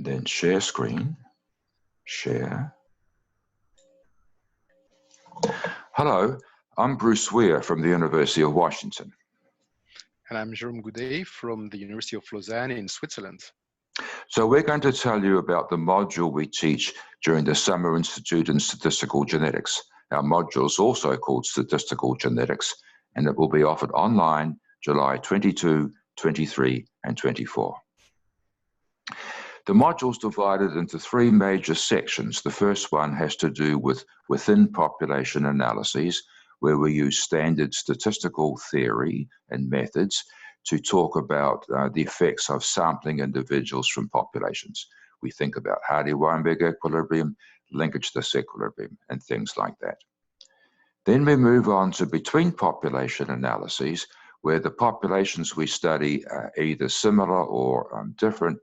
Then share screen, share. Hello, I'm Bruce Weir from the University of Washington. And I'm Jerome Goudet from the University of Lausanne in Switzerland. So we're going to tell you about the module we teach during the Summer Institute in Statistical Genetics. Our module is also called Statistical Genetics, and it will be offered online July 22, 23, and 24. The module is divided into three major sections. The first one has to do with within population analyses, where we use standard statistical theory and methods to talk about the effects of sampling individuals from populations. We think about Hardy-Weinberg equilibrium, linkage disequilibrium, and things like that. Then we move on to between population analyses, where the populations we study are either similar or different,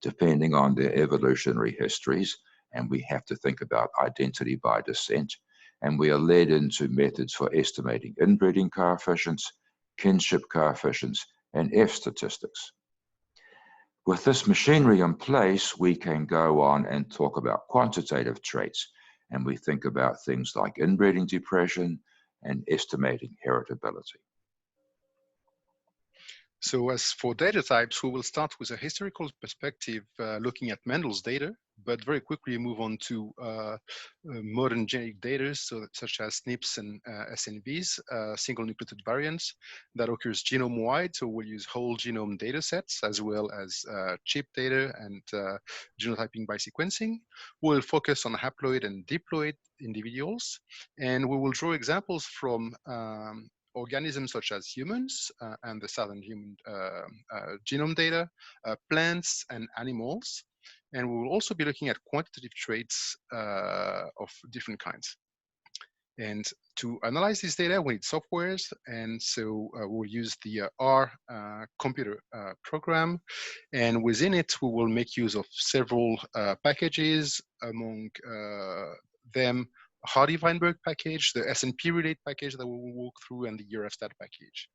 depending on their evolutionary histories, and we have to think about identity by descent, and we are led into methods for estimating inbreeding coefficients, kinship coefficients, and F statistics. With this machinery in place, we can go on and talk about quantitative traits, and we think about things like inbreeding depression and estimating heritability. So as for data types, we will start with a historical perspective looking at Mendel's data, but very quickly move on to modern genetic data, such as SNPs and SNVs, single nucleotide variants that occurs genome-wide. So we'll use whole genome data sets as well as chip data and genotyping by sequencing. We'll focus on haploid and diploid individuals, and we will draw examples from organisms such as humans and the southern human genome data, plants and animals. And we will also be looking at quantitative traits of different kinds. And to analyze this data, we need softwares. And so we'll use the R computer program. And within it, we will make use of several packages, among them Hardy-Weinberg package, the SNP relate package that we will walk through, and the ERFstat package.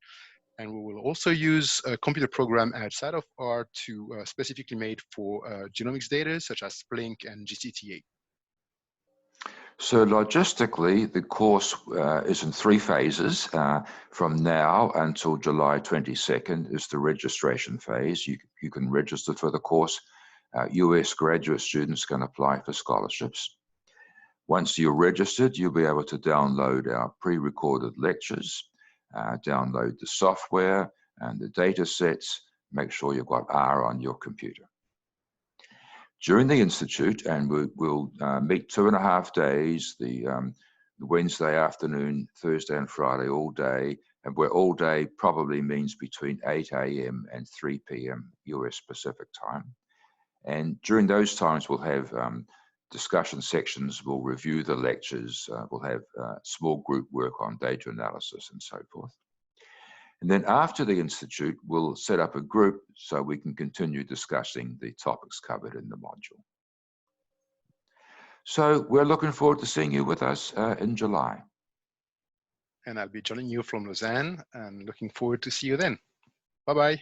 And we will also use a computer program outside of R to specifically made for genomics data, such as Splink and GCTA. So logistically, the course is in three phases. From now until July 22nd is the registration phase. You can register for the course. US graduate students can apply for scholarships. Once you're registered, you'll be able to download our pre-recorded lectures, download the software and the data sets, make sure you've got R on your computer. During the Institute, and we'll meet 2.5 days, the Wednesday afternoon, Thursday and Friday all day, and where all day probably means between 8 a.m. and 3 p.m. US Pacific time. And during those times, we'll have discussion sections, we'll review the lectures, we'll have small group work on data analysis and so forth. And then after the Institute, we'll set up a group so we can continue discussing the topics covered in the module. So we're looking forward to seeing you with us in July. And I'll be joining you from Lausanne and looking forward to see you then. Bye-bye.